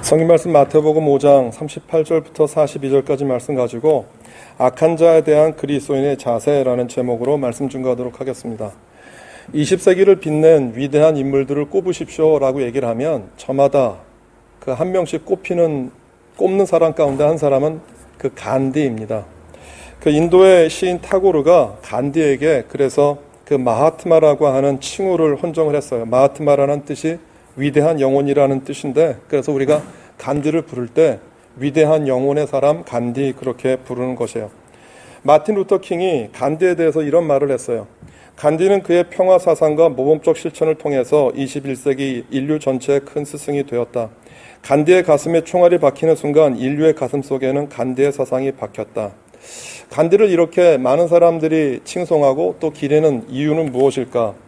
성경 말씀 마태복음 5장 38절부터 42절까지 말씀 가지고 악한 자에 대한 그리스도인의 자세라는 제목으로 말씀 증거하도록 하겠습니다. 20세기를 빛낸 위대한 인물들을 꼽으십시오라고 얘기를 하면 저마다 그 한 명씩 꼽는 사람 가운데 한 사람은 그 간디입니다. 그 인도의 시인 타고르가 간디에게 그래서 그 마하트마라고 하는 칭호를 헌정을 했어요. 마하트마라는 뜻이 위대한 영혼이라는 뜻인데, 그래서 우리가 간디를 부를 때 위대한 영혼의 사람 간디 그렇게 부르는 것이에요. 마틴 루터 킹이 간디에 대해서 이런 말을 했어요. 간디는 그의 평화 사상과 모범적 실천을 통해서 21세기 인류 전체의 큰 스승이 되었다. 간디의 가슴에 총알이 박히는 순간 인류의 가슴 속에는 간디의 사상이 박혔다. 간디를 이렇게 많은 사람들이 칭송하고 또 기리는 이유는 무엇일까?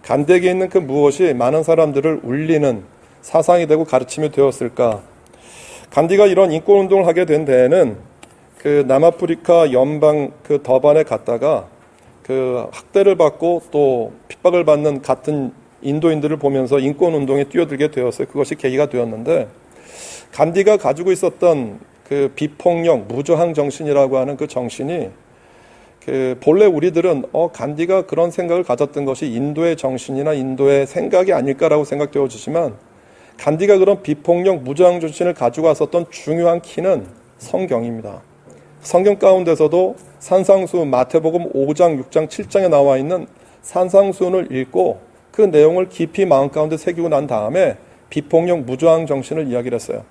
간디에게 있는 그 무엇이 많은 사람들을 울리는 사상이 되고 가르침이 되었을까? 간디가 이런 인권운동을 하게 된 데에는 그 남아프리카 연방 그 더반에 갔다가 그 학대를 받고 또 핍박을 받는 같은 인도인들을 보면서 인권운동에 뛰어들게 되었어요. 그것이 계기가 되었는데, 간디가 가지고 있었던 그 비폭력, 무저항 정신이라고 하는 그 정신이 본래 우리들은 간디가 그런 생각을 가졌던 것이 인도의 정신이나 인도의 생각이 아닐까라고 생각되어지지만, 간디가 그런 비폭력 무저항 정신을 가지고 왔었던 중요한 키는 성경입니다. 성경 가운데서도 산상수 마태복음 5장, 6장, 7장에 나와 있는 산상수훈을 읽고 그 내용을 깊이 마음 가운데 새기고 난 다음에 비폭력 무저항 정신을 이야기를 했어요.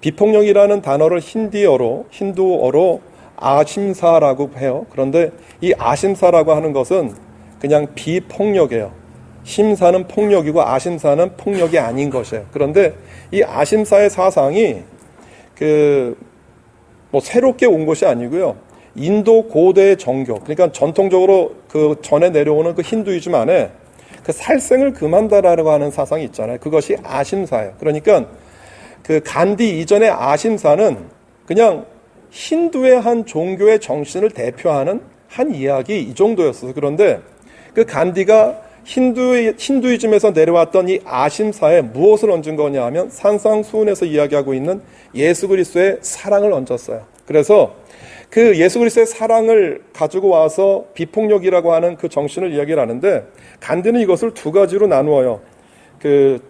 비폭력이라는 단어를 힌두어로 아심사라고 해요. 그런데 이 아심사라고 하는 것은 그냥 비폭력이에요. 심사는 폭력이고 아심사는 폭력이 아닌 것이에요. 그런데 이 아심사의 사상이 새롭게 온 것이 아니고요. 인도 고대의 정교, 그러니까 전통적으로 그 전에 내려오는 그 힌두이즘 안에 그 살생을 금한다라고 하는 사상이 있잖아요. 그것이 아심사예요. 그러니까 그 간디 이전의 아심사는 그냥 힌두의 한 종교의 정신을 대표하는 한 이야기 이 정도였어요. 그런데 그 간디가 힌두이즘에서 내려왔던 이 아심사에 무엇을 얹은 거냐 하면 산상수훈에서 이야기하고 있는 예수 그리스도의 사랑을 얹었어요. 그래서 그 예수 그리스도의 사랑을 가지고 와서 비폭력이라고 하는 그 정신을 이야기를 하는데, 간디는 이것을 두 가지로 나누어요. 그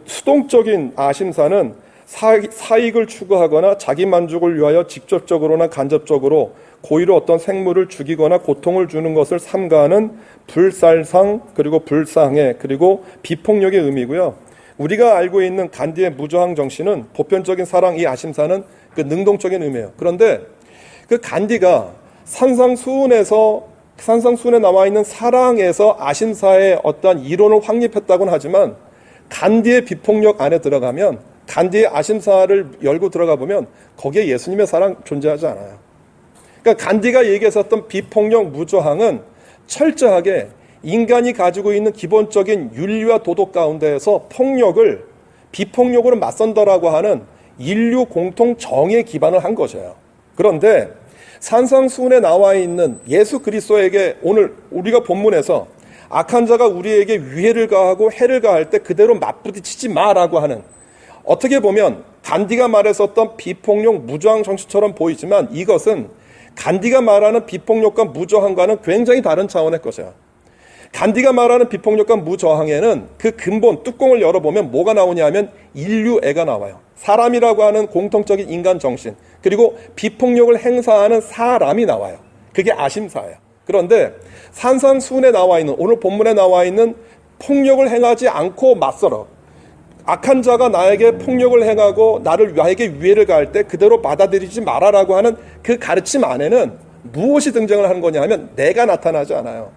수동적인 아심사는 사익을 추구하거나 자기 만족을 위하여 직접적으로나 간접적으로 고의로 어떤 생물을 죽이거나 고통을 주는 것을 삼가하는 불살상, 그리고 불상해, 그리고 비폭력의 의미고요. 우리가 알고 있는 간디의 무저항 정신은 보편적인 사랑, 이 아심사는 그 능동적인 의미예요. 그런데 그 간디가 산상수훈에 나와 있는 사랑에서 아심사의 어떤 이론을 확립했다고는 하지만, 간디의 비폭력 안에 들어가면, 간디의 아심사를 열고 들어가 보면 거기에 예수님의 사랑 존재하지 않아요. 그러니까 간디가 얘기했었던 비폭력 무저항은 철저하게 인간이 가지고 있는 기본적인 윤리와 도덕 가운데에서 비폭력으로 맞선다라고 하는 인류 공통 정의에 기반을 한 것이에요. 그런데 산상수훈에 나와 있는 예수 그리스도에게 오늘 우리가 본문에서 악한 자가 우리에게 위해를 가하고 해를 가할 때 그대로 맞부딪히지 마라고 하는, 어떻게 보면 간디가 말했었던 비폭력 무저항 정신처럼 보이지만 이것은 간디가 말하는 비폭력과 무저항과는 굉장히 다른 차원의 것이야. 간디가 말하는 비폭력과 무저항에는 그 근본 뚜껑을 열어보면 뭐가 나오냐 하면 인류애가 나와요. 사람이라고 하는 공통적인 인간 정신, 그리고 비폭력을 행사하는 사람이 나와요. 그게 아심사예요. 그런데 산상수훈에 나와 있는, 오늘 본문에 나와 있는 폭력을 행하지 않고 맞서라, 악한 자가 나에게 폭력을 행하고 나에게 위해를 가할 때 그대로 받아들이지 말아라고 하는 그 가르침 안에는 무엇이 등장을 하는 거냐 하면 내가 나타나지 않아요.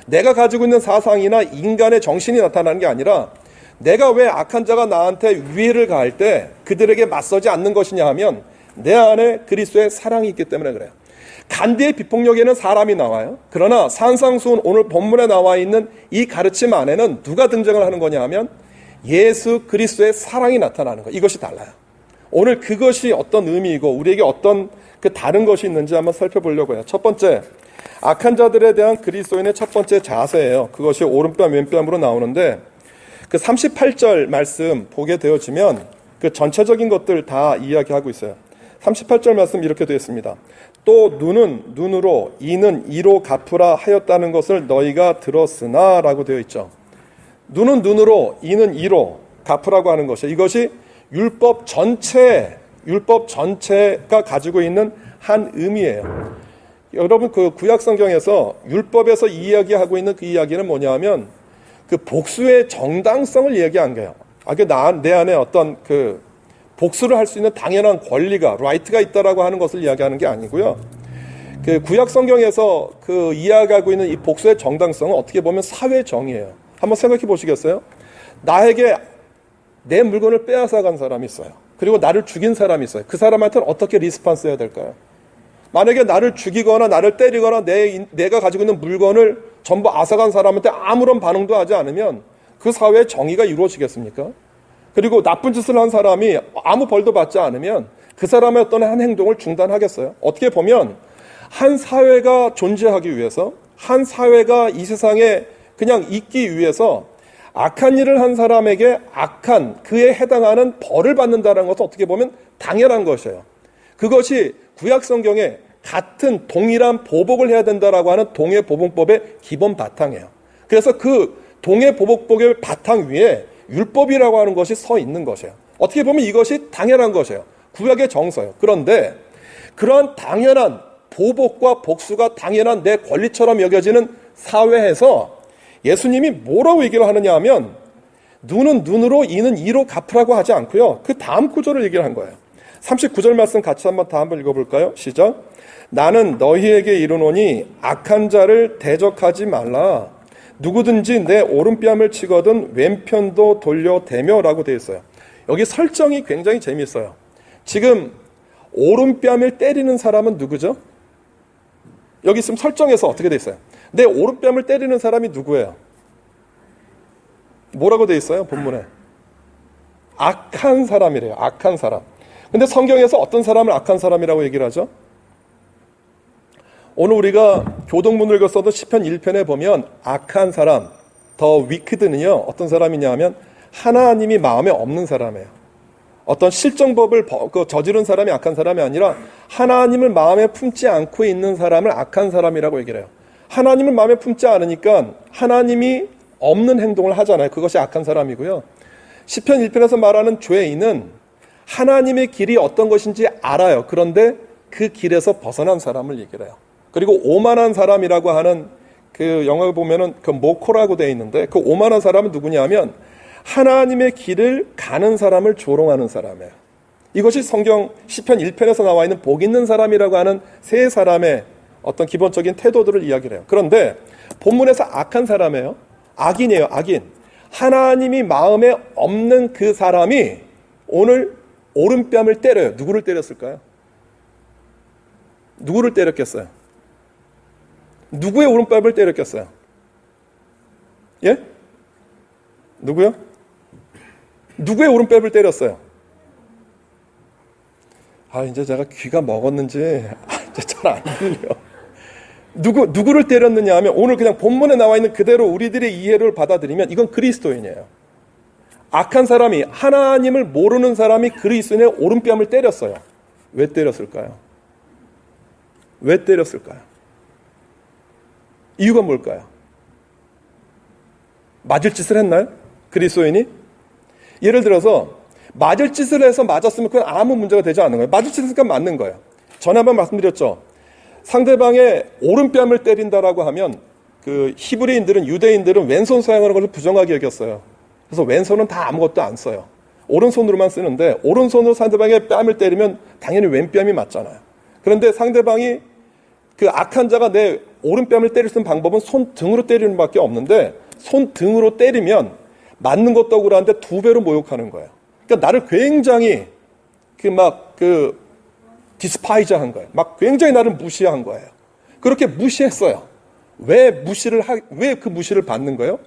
내가 가지고 있는 사상이나 인간의 정신이 나타나는 게 아니라, 내가 왜 악한 자가 나한테 위해를 가할 때 그들에게 맞서지 않는 것이냐 하면 내 안에 그리스도의 사랑이 있기 때문에 그래요. 간디의 비폭력에는 사람이 나와요. 그러나 산상수훈 오늘 본문에 나와 있는 이 가르침 안에는 누가 등장을 하는 거냐 하면 예수 그리스도의 사랑이 나타나는 거. 이것이 달라요. 오늘 그것이 어떤 의미이고 우리에게 어떤 그 다른 것이 있는지 한번 살펴보려고 해요. 첫 번째, 악한 자들에 대한 그리스도인의 첫 번째 자세예요. 그것이 오른뺨 왼뺨으로 나오는데, 그 38절 말씀 보게 되어지면 그 전체적인 것들 다 이야기하고 있어요. 38절 말씀 이렇게 되어 있습니다. 또 눈은 눈으로 이는 이로 갚으라 하였다는 것을 너희가 들었으나 라고 되어 있죠. 눈은 눈으로 이는 이로 갚으라고 하는 것이에요. 이것이 율법 전체가 가지고 있는 한 의미예요. 여러분 그 구약 성경에서 율법에서 이야기하고 있는 그 이야기는 뭐냐면 그 복수의 정당성을 이야기한 거예요. 내 안에 어떤 그 복수를 할 수 있는 당연한 권리가 라이트가 있다라고 하는 것을 이야기하는 게 아니고요. 그 구약 성경에서 그 이야기하고 있는 이 복수의 정당성은 어떻게 보면 사회 정의예요. 한번 생각해 보시겠어요? 나에게 내 물건을 빼앗아 간 사람이 있어요. 그리고 나를 죽인 사람이 있어요. 그 사람한테는 어떻게 리스판스 해야 될까요? 만약에 나를 죽이거나 나를 때리거나 내가 가지고 있는 물건을 전부 앗아간 사람한테 아무런 반응도 하지 않으면 그 사회의 정의가 이루어지겠습니까? 그리고 나쁜 짓을 한 사람이 아무 벌도 받지 않으면 그 사람의 어떤 한 행동을 중단하겠어요? 어떻게 보면 한 사회가 존재하기 위해서, 한 사회가 이 세상에 그냥 있기 위해서 악한 일을 한 사람에게 악한 그에 해당하는 벌을 받는다는 것은 어떻게 보면 당연한 것이에요. 그것이 구약 성경에 같은 동일한 보복을 해야 된다라고 하는 동해보복법의 기본 바탕이에요. 그래서 그 동해보복법의 바탕 위에 율법이라고 하는 것이 서 있는 것이에요. 어떻게 보면 이것이 당연한 것이에요. 구약의 정서예요. 그런데 그러한 당연한 보복과 복수가 당연한 내 권리처럼 여겨지는 사회에서 예수님이 뭐라고 얘기를 하느냐 하면 눈은 눈으로 이는 이로 갚으라고 하지 않고요. 그 다음 구절을 얘기를 한 거예요. 39절 말씀 같이 한번 읽어볼까요? 시작. 나는 너희에게 이르노니 악한 자를 대적하지 말라. 누구든지 내 오른뺨을 치거든 왼편도 돌려대며 라고 되어 있어요. 여기 설정이 굉장히 재미있어요. 지금 오른뺨을 때리는 사람은 누구죠? 여기 있으면 설정에서 어떻게 되어 있어요? 내 오른뺨을 때리는 사람이 누구예요? 뭐라고 되어 있어요? 본문에. 악한 사람이래요. 악한 사람. 근데 성경에서 어떤 사람을 악한 사람이라고 얘기를 하죠? 오늘 우리가 교동문을 읽었어도 시편 1편에 보면 악한 사람, 더 위크드는요 어떤 사람이냐 하면 하나님이 마음에 없는 사람이에요. 어떤 실정법을 저지른 사람이 악한 사람이 아니라 하나님을 마음에 품지 않고 있는 사람을 악한 사람이라고 얘기를 해요. 하나님을 마음에 품지 않으니까 하나님이 없는 행동을 하잖아요. 그것이 악한 사람이고요. 시편 1편에서 말하는 죄인은 하나님의 길이 어떤 것인지 알아요. 그런데 그 길에서 벗어난 사람을 얘기를 해요. 그리고 오만한 사람이라고 하는 그 영어에 보면은 그 모코라고 되어 있는데 그 오만한 사람은 누구냐 하면 하나님의 길을 가는 사람을 조롱하는 사람이에요. 이것이 성경 시편 1편에서 나와 있는 복 있는 사람이라고 하는 세 사람의 어떤 기본적인 태도들을 이야기를 해요. 그런데 본문에서 악한 사람이에요. 악인이에요. 악인. 하나님이 마음에 없는 그 사람이 오늘 오른뺨을 때려요. 누구를 때렸을까요? 누구를 때렸겠어요? 누구의 오른뺨을 때렸겠어요? 예? 누구요? 누구의 오른뺨을 때렸어요? 이제 제가 귀가 먹었는지 이제 잘 안 들려요. 누구를 때렸느냐 하면 오늘 그냥 본문에 나와 있는 그대로 우리들의 이해를 받아들이면 이건 그리스도인이에요. 악한 사람이 하나님을 모르는 사람이 그리스도인의 오른뺨을 때렸어요. 왜 때렸을까요? 왜 때렸을까요? 이유가 뭘까요? 맞을 짓을 했나요? 그리스도인이? 예를 들어서 맞을 짓을 해서 맞았으면 그건 아무 문제가 되지 않는 거예요. 맞을 짓을 했으니까 맞는 거예요. 전에 한번 말씀드렸죠. 상대방의 오른뺨을 때린다라고 하면 그 히브리인들은 유대인들은 왼손 사용하는 것을 부정하게 여겼어요. 그래서 왼손은 다 아무것도 안 써요. 오른손으로만 쓰는데 오른손으로 상대방의 뺨을 때리면 당연히 왼뺨이 맞잖아요. 그런데 상대방이 그 악한 자가 내 오른뺨을 때릴 수 있는 방법은 손등으로 때리는 밖에 없는데 손등으로 때리면 맞는 것도 억울한데 2배로 모욕하는 거예요. 그러니까 나를 굉장히 디스파이저한 거예요. 막 굉장히 나를 무시한 거예요. 그렇게 무시했어요. 왜 그 무시를 받는 거예요?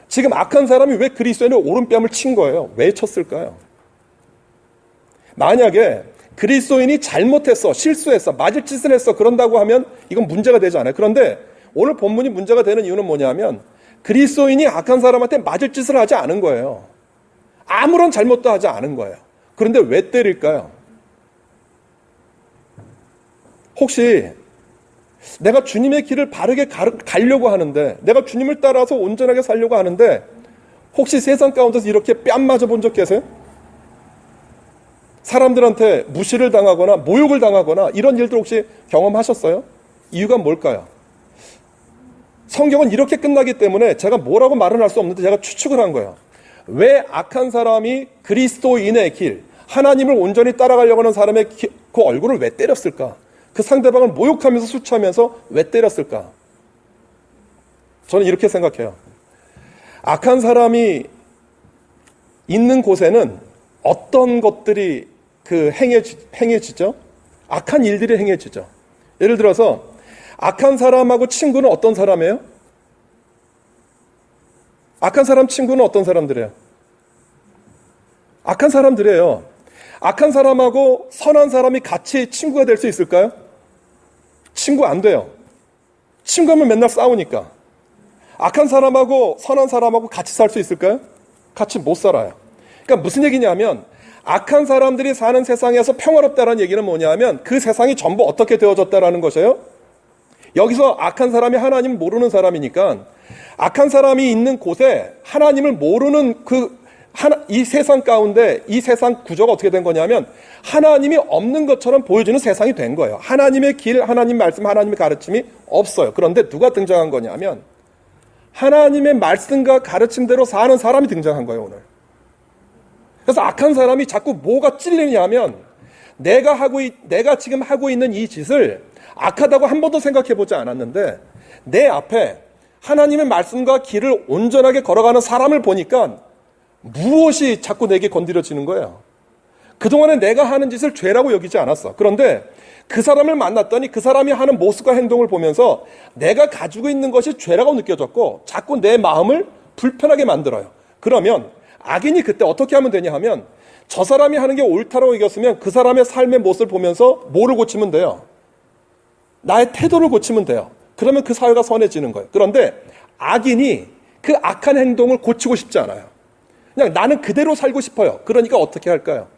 지금 악한 사람이 왜 그리스도인의 오른뺨을 친 거예요? 왜 쳤을까요? 만약에 그리스도인이 잘못했어, 실수했어, 맞을 짓을 했어 그런다고 하면 이건 문제가 되지 않아요. 그런데 오늘 본문이 문제가 되는 이유는 뭐냐면 그리스도인이 악한 사람한테 맞을 짓을 하지 않은 거예요. 아무런 잘못도 하지 않은 거예요. 그런데 왜 때릴까요? 혹시 내가 주님의 길을 바르게 가려고 하는데, 내가 주님을 따라서 온전하게 살려고 하는데, 혹시 세상 가운데서 이렇게 뺨 맞아 본 적 계세요? 사람들한테 무시를 당하거나 모욕을 당하거나 이런 일들 혹시 경험하셨어요? 이유가 뭘까요? 성경은 이렇게 끝나기 때문에 제가 뭐라고 말은 할 수 없는데 제가 추측을 한 거예요. 왜 악한 사람이 그리스도인의 길, 하나님을 온전히 따라가려고 하는 사람의 그 얼굴을 왜 때렸을까? 그 상대방을 모욕하면서 수치하면서 왜 때렸을까? 저는 이렇게 생각해요. 악한 사람이 있는 곳에는 어떤 것들이 행해지죠? 악한 일들이 행해지죠. 예를 들어서 악한 사람하고 친구는 어떤 사람이에요? 악한 사람 친구는 어떤 사람들이에요? 악한 사람들이에요. 악한 사람하고 선한 사람이 같이 친구가 될 수 있을까요? 친구 안 돼요. 친구하면 맨날 싸우니까. 악한 사람하고 선한 사람하고 같이 살 수 있을까요? 같이 못 살아요. 그러니까 무슨 얘기냐면 악한 사람들이 사는 세상에서 평화롭다는 얘기는 뭐냐면 그 세상이 전부 어떻게 되어졌다라는 것이에요. 여기서 악한 사람이 하나님을 모르는 사람이니까 악한 사람이 있는 곳에 하나님을 모르는 이 세상 가운데 이 세상 구조가 어떻게 된 거냐면 하나님이 없는 것처럼 보여지는 세상이 된 거예요. 하나님의 길, 하나님 말씀, 하나님의 가르침이 없어요. 그런데 누가 등장한 거냐면 하나님의 말씀과 가르침대로 사는 사람이 등장한 거예요, 오늘. 그래서 악한 사람이 자꾸 뭐가 찔리냐면 내가 지금 하고 있는 이 짓을 악하다고 한 번도 생각해 보지 않았는데 내 앞에 하나님의 말씀과 길을 온전하게 걸어가는 사람을 보니까 무엇이 자꾸 내게 건드려지는 거예요. 그동안에 내가 하는 짓을 죄라고 여기지 않았어. 그런데 그 사람을 만났더니 그 사람이 하는 모습과 행동을 보면서 내가 가지고 있는 것이 죄라고 느껴졌고 자꾸 내 마음을 불편하게 만들어요. 그러면 악인이 그때 어떻게 하면 되냐 하면 저 사람이 하는 게 옳다고 여겼으면 그 사람의 삶의 모습을 보면서 뭐를 고치면 돼요? 나의 태도를 고치면 돼요. 그러면 그 사회가 선해지는 거예요. 그런데 악인이 그 악한 행동을 고치고 싶지 않아요. 그냥 나는 그대로 살고 싶어요. 그러니까 어떻게 할까요?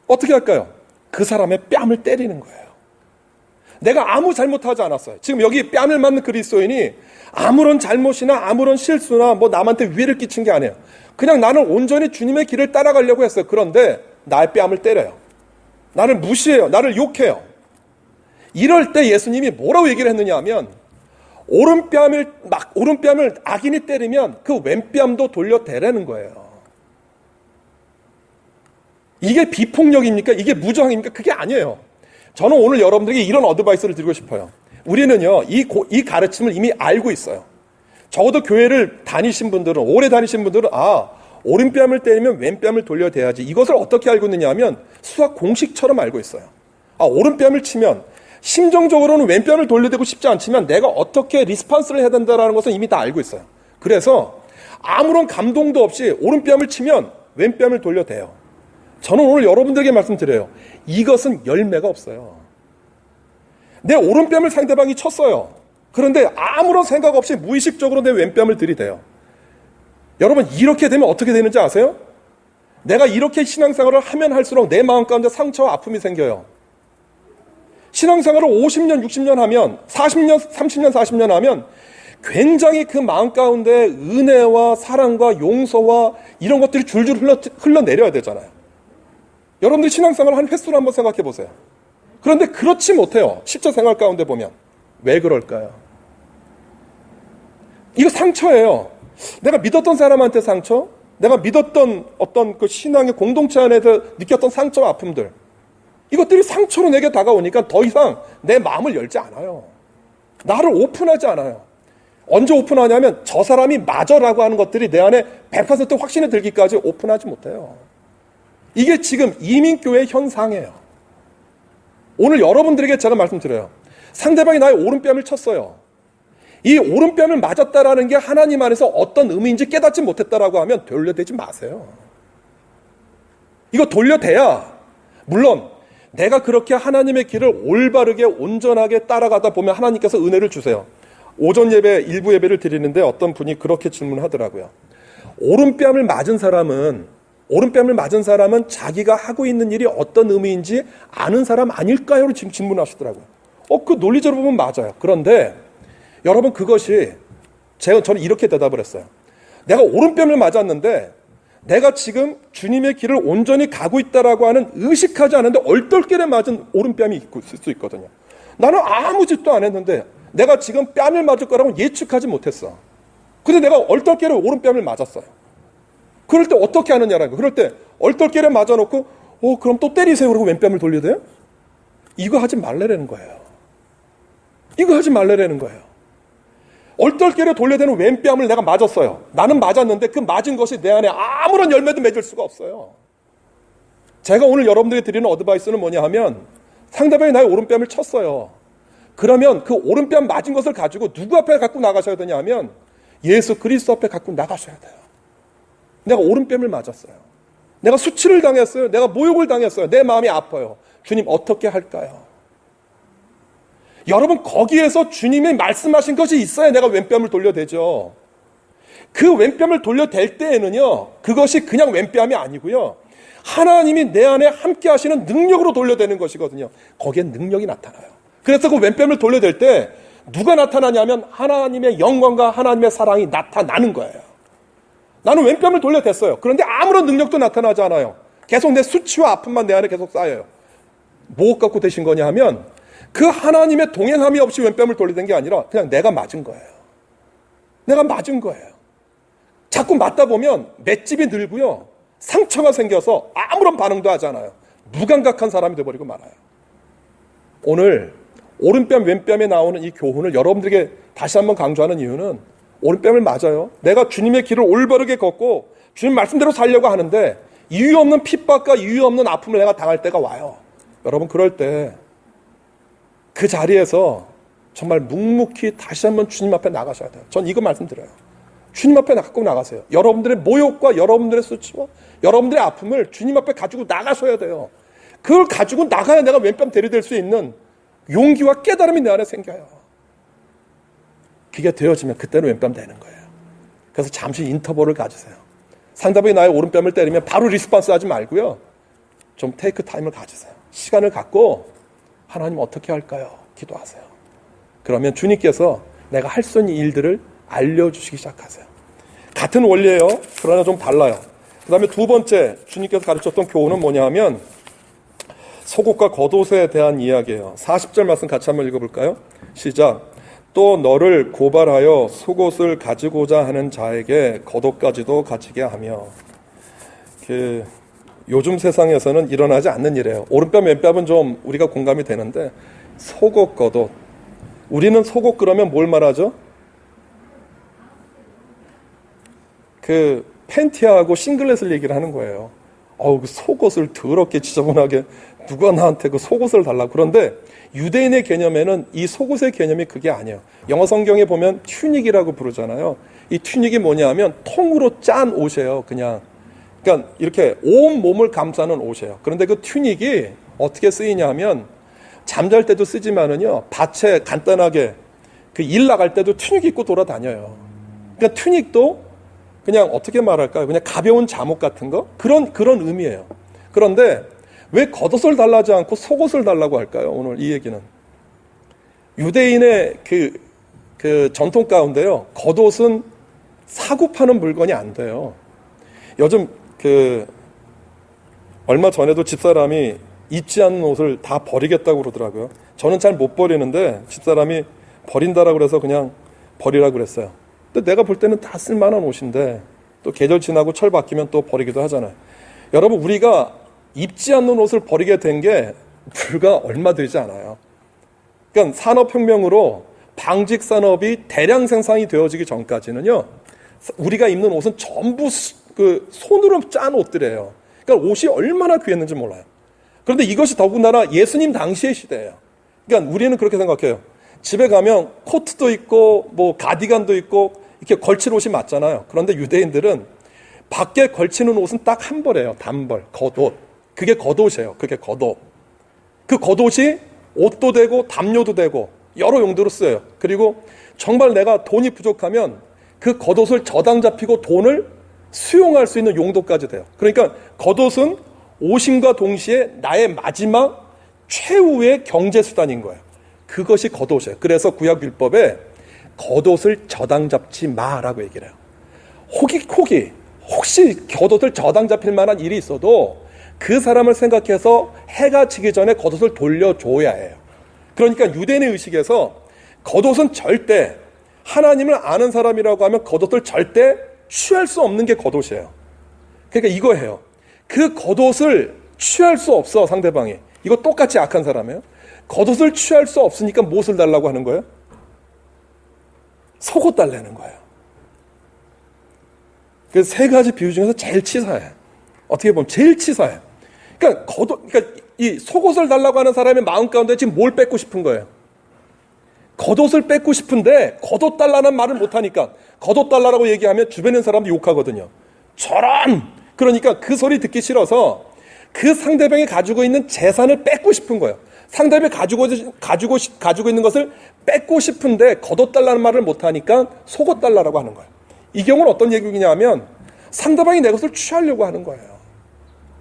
어떻게 할까요? 그 사람의 뺨을 때리는 거예요. 내가 아무 잘못하지 않았어요. 지금 여기 뺨을 맞는 그리스도인이 아무런 잘못이나 아무런 실수나 뭐 남한테 위해를 끼친 게 아니에요. 그냥 나는 온전히 주님의 길을 따라가려고 했어요. 그런데 나의 뺨을 때려요. 나를 무시해요. 나를 욕해요. 이럴 때 예수님이 뭐라고 얘기를 했느냐 하면 오른뺨을 악인이 때리면 그 왼뺨도 돌려대라는 거예요. 이게 비폭력입니까? 이게 무저항입니까? 그게 아니에요. 저는 오늘 여러분들에게 이런 어드바이스를 드리고 싶어요. 우리는요, 이 가르침을 이미 알고 있어요. 적어도 교회를 다니신 분들은, 오래 다니신 분들은, 오른뺨을 때리면 왼뺨을 돌려대야지. 이것을 어떻게 알고 있느냐 하면 수학 공식처럼 알고 있어요. 오른뺨을 치면, 심정적으로는 왼뺨을 돌려대고 싶지 않지만 내가 어떻게 리스판스를 해야 된다는 것은 이미 다 알고 있어요. 그래서 아무런 감동도 없이 오른뺨을 치면 왼뺨을 돌려대요. 저는 오늘 여러분들에게 말씀드려요. 이것은 열매가 없어요. 내 오른뺨을 상대방이 쳤어요. 그런데 아무런 생각 없이 무의식적으로 내 왼뺨을 들이대요. 여러분, 이렇게 되면 어떻게 되는지 아세요? 내가 이렇게 신앙생활을 하면 할수록 내 마음 가운데 상처와 아픔이 생겨요. 신앙생활을 50년, 60년 하면, 40년, 30년, 40년 하면 굉장히 그 마음 가운데 은혜와 사랑과 용서와 이런 것들이 줄줄 흘러내려야 되잖아요. 여러분들 신앙생활 한 횟수를 한번 생각해 보세요. 그런데 그렇지 못해요. 실제 생활 가운데 보면. 왜 그럴까요? 이거 상처예요. 내가 믿었던 사람한테 상처, 내가 믿었던 어떤 그 신앙의 공동체 안에서 느꼈던 상처와 아픔들, 이것들이 상처로 내게 다가오니까 더 이상 내 마음을 열지 않아요. 나를 오픈하지 않아요. 언제 오픈하냐면 저 사람이 맞아라고 하는 것들이 내 안에 100% 확신이 들기까지 오픈하지 못해요. 이게 지금 이민교회 현상이에요. 오늘 여러분들에게 제가 말씀드려요. 상대방이 나의 오른뺨을 쳤어요. 이 오른뺨을 맞았다라는 게 하나님 안에서 어떤 의미인지 깨닫지 못했다라고 하면 돌려대지 마세요. 이거 돌려대야, 물론 내가 그렇게 하나님의 길을 올바르게 온전하게 따라가다 보면 하나님께서 은혜를 주세요. 오전 예배, 일부 예배를 드리는데 어떤 분이 그렇게 질문을 하더라고요. 오른뺨을 맞은 사람은 오른뺨을 맞은 사람은 자기가 하고 있는 일이 어떤 의미인지 아는 사람 아닐까요? 지금 질문하시더라고요. 그 논리적으로 보면 맞아요. 그런데 여러분 그것이 저는 이렇게 대답을 했어요. 내가 오른뺨을 맞았는데 내가 지금 주님의 길을 온전히 가고 있다라고 하는 의식하지 않은데 얼떨결에 맞은 오른뺨이 있을 수 있거든요. 나는 아무 짓도 안 했는데 내가 지금 뺨을 맞을 거라고 예측하지 못했어. 근데 내가 얼떨결에 오른뺨을 맞았어요. 그럴 때 어떻게 하느냐라고. 그럴 때 얼떨결에 맞아놓고 그럼 또 때리세요 그러고 왼뺨을 돌려야 돼요? 이거 하지 말라는 거예요. 이거 하지 말라는 거예요. 얼떨결에 돌려대는 왼뺨을 내가 맞았어요. 나는 맞았는데 그 맞은 것이 내 안에 아무런 열매도 맺을 수가 없어요. 제가 오늘 여러분들이 드리는 어드바이스는 뭐냐 하면 상대방이 나의 오른뺨을 쳤어요. 그러면 그 오른뺨 맞은 것을 가지고 누구 앞에 갖고 나가셔야 되냐 하면 예수 그리스도 앞에 갖고 나가셔야 돼요. 내가 오른뺨을 맞았어요. 내가 수치를 당했어요. 내가 모욕을 당했어요. 내 마음이 아파요. 주님 어떻게 할까요? 여러분 거기에서 주님이 말씀하신 것이 있어야 내가 왼뺨을 돌려대죠. 그 왼뺨을 돌려댈 때에는요. 그것이 그냥 왼뺨이 아니고요. 하나님이 내 안에 함께 하시는 능력으로 돌려대는 것이거든요. 거기엔 능력이 나타나요. 그래서 그 왼뺨을 돌려댈 때 누가 나타나냐면 하나님의 영광과 하나님의 사랑이 나타나는 거예요. 나는 왼뺨을 돌려댔어요. 그런데 아무런 능력도 나타나지 않아요. 계속 내 수치와 아픔만 내 안에 계속 쌓여요. 뭐 갖고 되신 거냐 하면 그 하나님의 동행함이 없이 왼뺨을 돌려댄 게 아니라 그냥 내가 맞은 거예요. 내가 맞은 거예요. 자꾸 맞다 보면 맷집이 늘고요. 상처가 생겨서 아무런 반응도 하지 않아요. 무감각한 사람이 되어버리고 말아요. 오늘 오른뺨 왼뺨에 나오는 이 교훈을 여러분들에게 다시 한번 강조하는 이유는 오른뺨을 맞아요. 내가 주님의 길을 올바르게 걷고 주님 말씀대로 살려고 하는데 이유 없는 핍박과 이유 없는 아픔을 내가 당할 때가 와요. 여러분 그럴 때 그 자리에서 정말 묵묵히 다시 한번 주님 앞에 나가셔야 돼요. 전 이거 말씀드려요. 주님 앞에 갖고 나가세요. 여러분들의 모욕과 여러분들의 수치와 여러분들의 아픔을 주님 앞에 가지고 나가셔야 돼요. 그걸 가지고 나가야 내가 왼뺨 대리될 수 있는 용기와 깨달음이 내 안에 생겨요. 그게 되어지면 그때는 왼뺨 되는 거예요. 그래서 잠시 인터벌을 가지세요. 상대방이 나의 오른뺨을 때리면 바로 리스폰스 하지 말고요. 좀 테이크 타임을 가지세요. 시간을 갖고 하나님 어떻게 할까요? 기도하세요. 그러면 주님께서 내가 할 수 있는 일들을 알려주시기 시작하세요. 같은 원리예요. 그러나 좀 달라요. 그 다음에 두 번째 주님께서 가르쳤던 교훈은 뭐냐 하면 속옷과 겉옷에 대한 이야기예요. 40절 말씀 같이 한번 읽어볼까요? 시작. 또 너를 고발하여 속옷을 가지고자 하는 자에게 겉옷까지도 가지게 하며. 요즘 세상에서는 일어나지 않는 일이에요. 오른뺨 왼뺨은 좀 우리가 공감이 되는데 속옷 겉옷. 우리는 속옷 그러면 뭘 말하죠? 그 팬티하고 싱글렛을 얘기를 하는 거예요. 그 속옷을 더럽게 지저분하게 누가 나한테 그 속옷을 달라고. 그런데 유대인의 개념에는 이 속옷의 개념이 그게 아니에요. 영어 성경에 보면 튜닉이라고 부르잖아요. 이 튜닉이 뭐냐 하면 통으로 짠 옷이에요. 그러니까 이렇게 온 몸을 감싸는 옷이에요. 그런데 그 튜닉이 어떻게 쓰이냐 하면 잠잘 때도 쓰지만은요. 밭에 간단하게 그 일 나갈 때도 튜닉 입고 돌아다녀요. 그러니까 튜닉도 그냥 어떻게 말할까요? 그냥 가벼운 잠옷 같은 거? 그런 의미예요. 그런데 왜 겉옷을 달라지 않고 속옷을 달라고 할까요? 오늘 이 얘기는. 유대인의 그 전통 가운데요. 겉옷은 사고 파는 물건이 안 돼요. 요즘 얼마 전에도 집사람이 입지 않는 옷을 다 버리겠다고 그러더라고요. 저는 잘 못 버리는데 집사람이 버린다라고 그래서 그냥 버리라고 그랬어요. 근데 내가 볼 때는 다 쓸만한 옷인데 또 계절 지나고 철 바뀌면 또 버리기도 하잖아요. 여러분 우리가 입지 않는 옷을 버리게 된 게 불과 얼마 되지 않아요. 그러니까 산업혁명으로 방직 산업이 대량 생산이 되어지기 전까지는요. 우리가 입는 옷은 전부 그 손으로 짠 옷들이에요. 그러니까 옷이 얼마나 귀했는지 몰라요. 그런데 이것이 더군다나 예수님 당시의 시대예요. 그러니까 우리는 그렇게 생각해요. 집에 가면 코트도 있고 뭐 가디건도 있고 이렇게 걸칠 옷이 맞잖아요. 그런데 유대인들은 밖에 걸치는 옷은 딱 한 벌이에요. 단벌, 겉옷. 그게 겉옷이에요. 그게 겉옷. 그 겉옷이 옷도 되고 담요도 되고 여러 용도로 쓰여요. 그리고 정말 내가 돈이 부족하면 그 겉옷을 저당 잡히고 돈을 수용할 수 있는 용도까지 돼요. 그러니까 겉옷은 오심과 동시에 나의 마지막 최후의 경제수단인 거예요. 그것이 겉옷이에요. 그래서 구약율법에 겉옷을 저당 잡지 마라고 얘기를 해요. 혹시 겉옷을 저당 잡힐 만한 일이 있어도 그 사람을 생각해서 해가 지기 전에 겉옷을 돌려줘야 해요. 그러니까 유대인의 의식에서 겉옷은 절대, 하나님을 아는 사람이라고 하면 겉옷을 절대 취할 수 없는 게 겉옷이에요. 그러니까 이거예요. 그 겉옷을 취할 수 없어, 상대방이. 이거 똑같이 악한 사람이에요. 겉옷을 취할 수 없으니까 무엇을 달라고 하는 거예요? 속옷 달라는 거예요. 그 세 가지 비유 중에서 제일 치사해. 어떻게 보면 제일 치사해. 그러니까 이 속옷을 달라고 하는 사람의 마음 가운데 지금 뭘 뺏고 싶은 거예요? 겉옷을 뺏고 싶은데 겉옷 달라는 말을 못하니까, 겉옷 달라고 얘기하면 주변에 있는 사람도 욕하거든요. 저런! 그러니까 그 소리 듣기 싫어서 그 상대방이 가지고 있는 재산을 뺏고 싶은 거예요. 상대방이 가지고 있는 것을 뺏고 싶은데 겉옷 달라는 말을 못하니까 속옷 달라고 하는 거예요. 이 경우는 어떤 얘기냐면 상대방이 내 것을 취하려고 하는 거예요.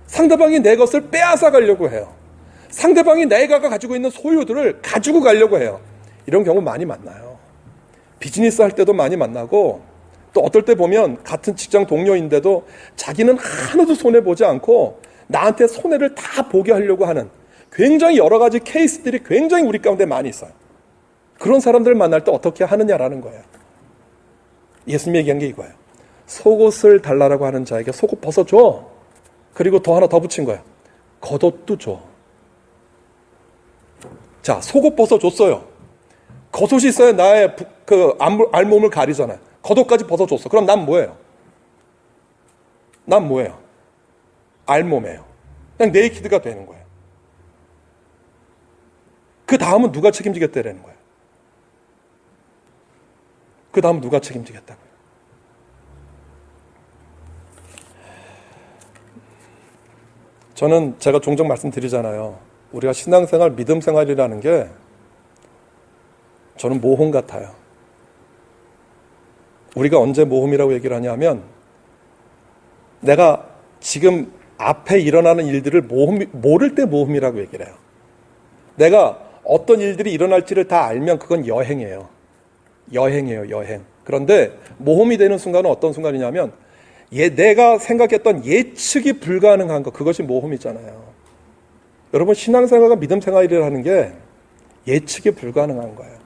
상대방이 내 것을 빼앗아 가려고 해요. 상대방이 내가 가지고 있는 소유들을 가지고 가려고 해요. 이런 경우 많이 만나요. 비즈니스 할 때도 많이 만나고, 또 어떨 때 보면 같은 직장 동료인데도 자기는 하나도 손해보지 않고 나한테 손해를 다 보게 하려고 하는 굉장히 여러 가지 케이스들이 굉장히 우리 가운데 많이 있어요. 그런 사람들을 만날 때 어떻게 하느냐라는 거예요. 예수님이 얘기한 게 이거예요. 속옷을 달라고 하는 자에게 속옷 벗어줘. 그리고 더 하나 더 붙인 거예요. 겉옷도 줘. 자, 속옷 벗어줬어요. 겉옷이 있어야 나의 그 알몸을 가리잖아요. 겉옷까지 벗어줬어. 그럼 난 뭐예요? 난 뭐예요? 알몸이에요. 그냥 네이키드가 되는 거예요. 그 다음은 누가 책임지겠다라는 거예요. 그 다음은 누가 책임지겠다고요. 저는 제가 종종 말씀드리잖아요. 우리가 신앙생활, 믿음생활이라는 게 저는 모험 같아요. 우리가 언제 모험이라고 얘기를 하냐면 내가 지금 앞에 일어나는 일들을 모를 때 모험이라고 얘기를 해요. 내가 어떤 일들이 일어날지를 다 알면 그건 여행이에요. 여행. 그런데 모험이 되는 순간은 어떤 순간이냐면 내가 생각했던 예측이 불가능한 것, 그것이 모험이잖아요. 여러분, 신앙생활과 믿음생활이라는 게 예측이 불가능한 거예요.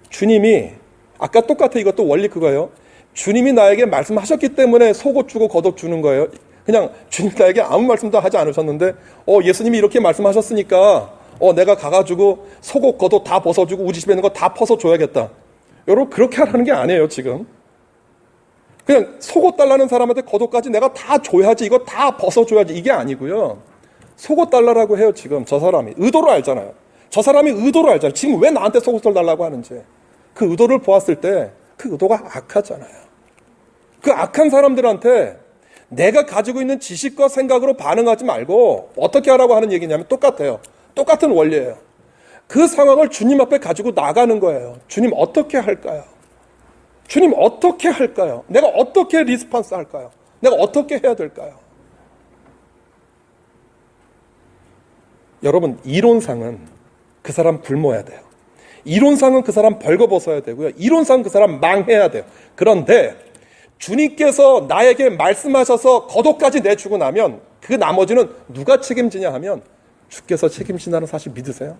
주님이 아까 똑같아. 이것도 원리 그거예요. 주님이 나에게 말씀하셨기 때문에 속옷 주고 겉옷 주는 거예요. 그냥 주님 나에게 아무 말씀도 하지 않으셨는데 예수님이 이렇게 말씀하셨으니까 내가 가가지고 속옷 겉옷 다 벗어주고 우리 집에 있는 거 다 퍼서줘야겠다. 여러분, 그렇게 하라는 게 아니에요. 지금 그냥 속옷 달라는 사람한테 겉옷까지 내가 다 줘야지, 이거 다 벗어줘야지, 이게 아니고요. 속옷 달라고 해요. 지금 저 사람이 의도를 알잖아요. 저 사람이 의도를 알잖아요. 지금 왜 나한테 속옷을 달라고 하는지. 그 의도를 보았을 때 그 의도가 악하잖아요. 그 악한 사람들한테 내가 가지고 있는 지식과 생각으로 반응하지 말고 어떻게 하라고 하는 얘기냐면 똑같아요. 똑같은 원리예요. 그 상황을 주님 앞에 가지고 나가는 거예요. 주님 어떻게 할까요? 주님 어떻게 할까요? 내가 어떻게 리스폰스 할까요? 내가 어떻게 해야 될까요? 여러분, 이론상은 그 사람 굶어야 돼요. 이론상은 그 사람 벌거벗어야 되고요. 이론상은 그 사람 망해야 돼요. 그런데 주님께서 나에게 말씀하셔서 겉옷까지 내주고 나면 그 나머지는 누가 책임지냐 하면 주께서 책임진다는 사실 믿으세요?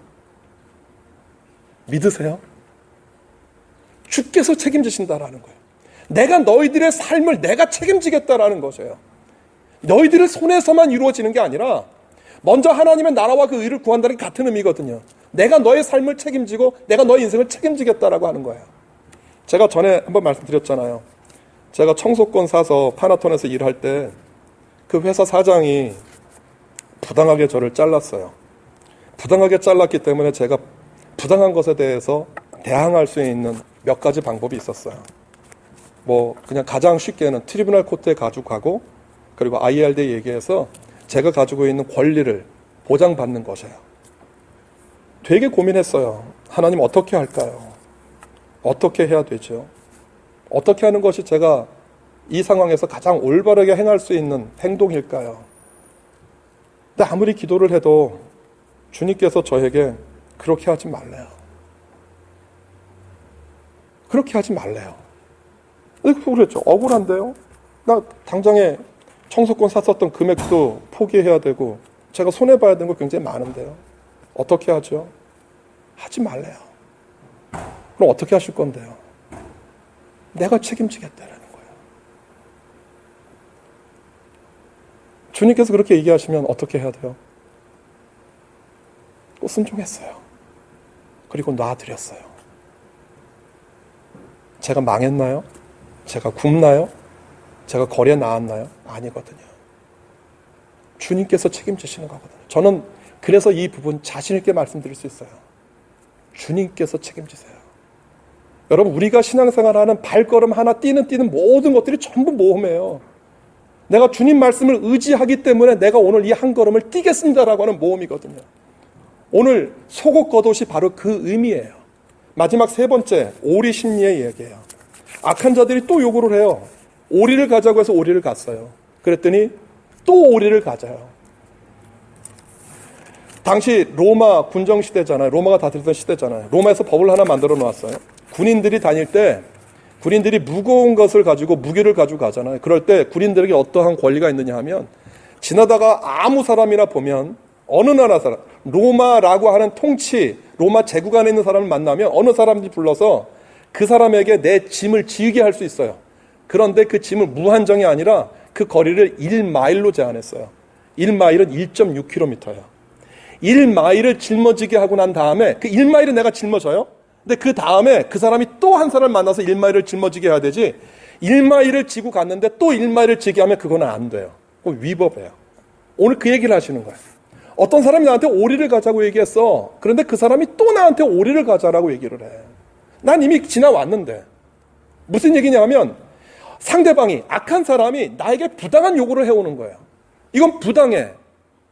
믿으세요? 주께서 책임지신다라는 거예요. 내가 너희들의 삶을 내가 책임지겠다라는 것이에요. 너희들의 손에서만 이루어지는 게 아니라 먼저 하나님의 나라와 그 의를 구한다는 게 같은 의미거든요. 내가 너의 삶을 책임지고 내가 너의 인생을 책임지겠다라고 하는 거예요. 제가 전에 한번 말씀드렸잖아요. 제가 청소권 사서 파나톤에서 일할 때 그 회사 사장이 부당하게 저를 잘랐어요. 부당하게 잘랐기 때문에 제가 부당한 것에 대해서 대항할 수 있는 몇 가지 방법이 있었어요. 그냥 가장 쉽게는 트리뷰널 코트에 가지고 가고, 그리고 IRD에 얘기해서 제가 가지고 있는 권리를 보장받는 것이에요. 되게 고민했어요. 하나님 어떻게 할까요? 어떻게 해야 되죠? 어떻게 하는 것이 제가 이 상황에서 가장 올바르게 행할 수 있는 행동일까요? 근데 아무리 기도를 해도 주님께서 저에게 그렇게 하지 말래요. 그렇게 하지 말래요. 그랬죠. 억울한데요? 나 당장에 청소권 샀었던 금액도 포기해야 되고 제가 손해봐야 되는 거 굉장히 많은데요. 어떻게 하죠? 하지 말래요. 그럼 어떻게 하실 건데요? 내가 책임지겠다라는 거예요. 주님께서 그렇게 얘기하시면 어떻게 해야 돼요? 또 순종했어요. 그리고 놔드렸어요. 제가 망했나요? 제가 굶나요? 제가 거리에 나왔나요? 아니거든요. 주님께서 책임지시는 거거든요. 저는 그래서 이 부분 자신 있게 말씀드릴 수 있어요. 주님께서 책임지세요. 여러분, 우리가 신앙생활하는 발걸음 하나 뛰는 모든 것들이 전부 모험이에요. 내가 주님 말씀을 의지하기 때문에 내가 오늘 이 한 걸음을 뛰겠습니다라고 하는 모험이거든요. 오늘 속옷 겉옷이 바로 그 의미예요. 마지막 세 번째, 오리 심리의 얘기예요. 악한 자들이 또 요구를 해요. 오리를 가자고 해서 오리를 갔어요. 그랬더니 또 오리를 가자요. 당시 로마 군정 시대잖아요. 로마가 다스리던 시대잖아요. 로마에서 법을 하나 만들어 놓았어요. 군인들이 다닐 때 군인들이 무거운 것을 가지고 무기를 가지고 가잖아요. 그럴 때 군인들에게 어떠한 권리가 있느냐 하면 지나다가 아무 사람이나 보면 어느 나라 사람, 로마라고 하는 통치, 로마 제국 안에 있는 사람을 만나면 어느 사람인지 불러서 그 사람에게 내 짐을 지우게 할 수 있어요. 그런데 그 짐을 무한정이 아니라 그 거리를 1마일로 제한했어요. 1마일은 1.6km예요. 1마일을 짊어지게 하고 난 다음에 그 1마일은 내가 짊어져요. 근데 그 다음에 그 사람이 또 한 사람을 만나서 1마일을 짊어지게 해야 되지 1마일을 지고 갔는데 또 1마일을 지게 하면 그거는 안 돼요. 그건 위법이에요. 오늘 그 얘기를 하시는 거예요. 어떤 사람이 나한테 오리를 가자고 얘기했어. 그런데 그 사람이 또 나한테 오리를 가자라고 얘기를 해. 난 이미 지나왔는데. 무슨 얘기냐 하면 상대방이, 악한 사람이 나에게 부당한 요구를 해오는 거예요. 이건 부당해.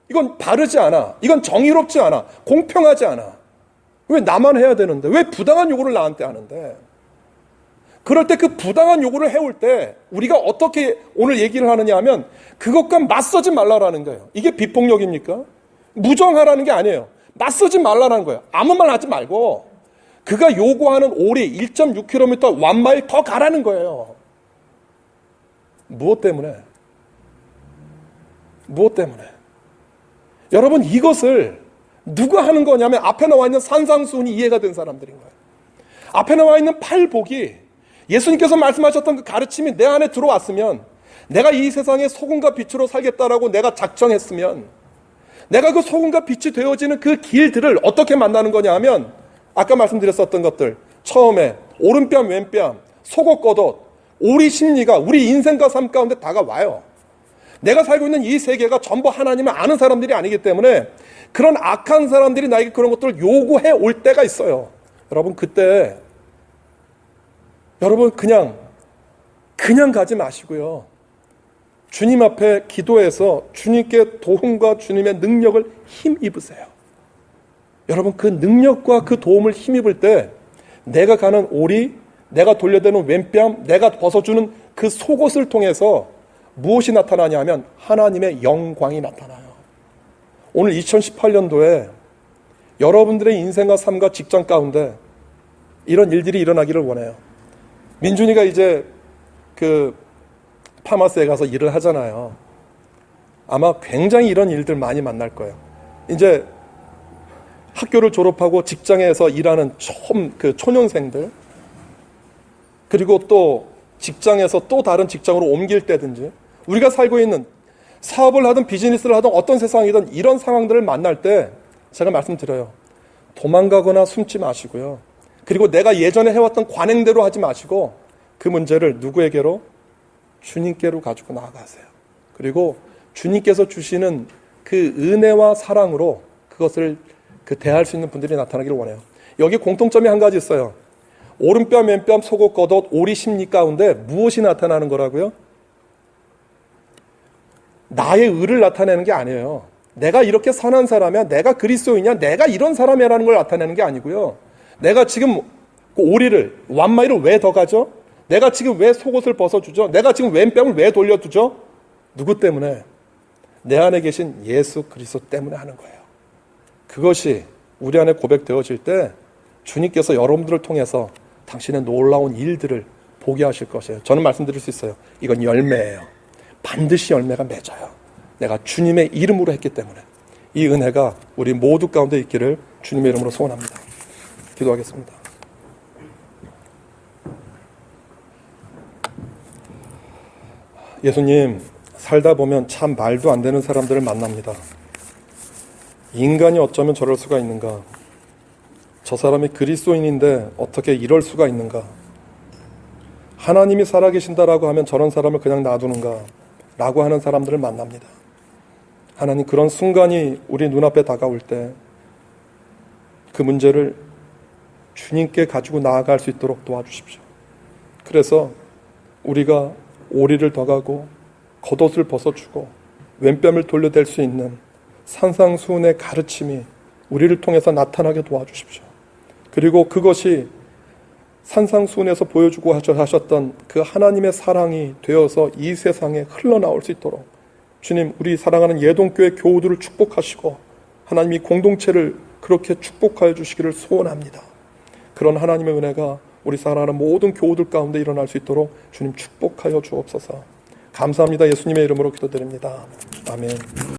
이건 바르지 않아. 이건 정의롭지 않아. 공평하지 않아. 왜 나만 해야 되는데? 왜 부당한 요구를 나한테 하는데? 그럴 때 그 부당한 요구를 해올 때 우리가 어떻게 오늘 얘기를 하느냐 하면 그것과 맞서지 말라라는 거예요. 이게 비폭력입니까? 무정하라는 게 아니에요. 맞서지 말라라는 거예요. 아무 말 하지 말고 그가 요구하는 오리 1.6km 완마일 더 가라는 거예요. 무엇 때문에? 무엇 때문에? 여러분, 이것을 누가 하는 거냐면 앞에 나와 있는 산상수훈이 이해가 된 사람들인 거예요. 앞에 나와 있는 팔복이 예수님께서 말씀하셨던 그 가르침이 내 안에 들어왔으면, 내가 이 세상에 소금과 빛으로 살겠다라고 내가 작정했으면, 내가 그 소금과 빛이 되어지는 그 길들을 어떻게 만나는 거냐 하면 아까 말씀드렸었던 것들, 처음에 오른뺨 왼뺨 속옷 겉옷 오리 심리가 우리 인생과 삶 가운데 다가와요. 내가 살고 있는 이 세계가 전부 하나님을 아는 사람들이 아니기 때문에 그런 악한 사람들이 나에게 그런 것들을 요구해 올 때가 있어요. 여러분, 그때 여러분 그냥 가지 마시고요. 주님 앞에 기도해서 주님께 도움과 주님의 능력을 힘입으세요. 여러분, 그 능력과 그 도움을 힘입을 때 내가 가는 오리, 내가 돌려대는 왼뺨, 내가 벗어주는 그 속옷을 통해서 무엇이 나타나냐 하면 하나님의 영광이 나타나요. 오늘 2018년도에 여러분들의 인생과 삶과 직장 가운데 이런 일들이 일어나기를 원해요. 민준이가 이제 그 파마스에 가서 일을 하잖아요. 아마 굉장히 이런 일들 많이 만날 거예요. 이제 학교를 졸업하고 직장에서 일하는 그 초년생들, 그리고 또 직장에서 또 다른 직장으로 옮길 때든지, 우리가 살고 있는 사업을 하든 비즈니스를 하든 어떤 세상이든 이런 상황들을 만날 때 제가 말씀드려요. 도망가거나 숨지 마시고요. 그리고 내가 예전에 해왔던 관행대로 하지 마시고 그 문제를 누구에게로? 주님께로 가지고 나아가세요. 그리고 주님께서 주시는 그 은혜와 사랑으로 그것을 대할 수 있는 분들이 나타나기를 원해요. 여기 공통점이 한 가지 있어요. 오른뺨 왼뺨 속옷 겉옷 오리 심리 가운데 무엇이 나타나는 거라고요? 나의 의를 나타내는 게 아니에요. 내가 이렇게 선한 사람이야, 내가 그리스도이냐, 내가 이런 사람이라는 걸 나타내는 게 아니고요. 내가 지금 그 오리를 완마일을 왜 더 가죠? 내가 지금 왜 속옷을 벗어주죠? 내가 지금 왼뺨을 왜 돌려두죠? 누구 때문에? 내 안에 계신 예수 그리스도 때문에 하는 거예요. 그것이 우리 안에 고백되어질 때 주님께서 여러분들을 통해서 당신의 놀라운 일들을 보게 하실 것이에요. 저는 말씀드릴 수 있어요. 이건 열매예요. 반드시 열매가 맺어요. 내가 주님의 이름으로 했기 때문에 이 은혜가 우리 모두 가운데 있기를 주님의 이름으로 소원합니다. 기도하겠습니다. 예수님, 살다 보면 참 말도 안 되는 사람들을 만납니다. 인간이 어쩌면 저럴 수가 있는가? 저 사람이 그리스도인인데 어떻게 이럴 수가 있는가? 하나님이 살아계신다라고 하면 저런 사람을 그냥 놔두는가? 라고 하는 사람들을 만납니다. 하나님, 그런 순간이 우리 눈앞에 다가올 때 그 문제를 주님께 가지고 나아갈 수 있도록 도와주십시오. 그래서 우리가 오리를 더가고 겉옷을 벗어주고 왼뺨을 돌려댈 수 있는 산상수훈의 가르침이 우리를 통해서 나타나게 도와주십시오. 그리고 그것이 산상수훈에서 보여주고 하셨던 그 하나님의 사랑이 되어서 이 세상에 흘러나올 수 있도록 주님, 우리 사랑하는 예동교회 교우들을 축복하시고 하나님이 공동체를 그렇게 축복하여 주시기를 소원합니다. 그런 하나님의 은혜가 우리 사랑하는 모든 교우들 가운데 일어날 수 있도록 주님 축복하여 주옵소서. 감사합니다. 예수님의 이름으로 기도드립니다. 아멘.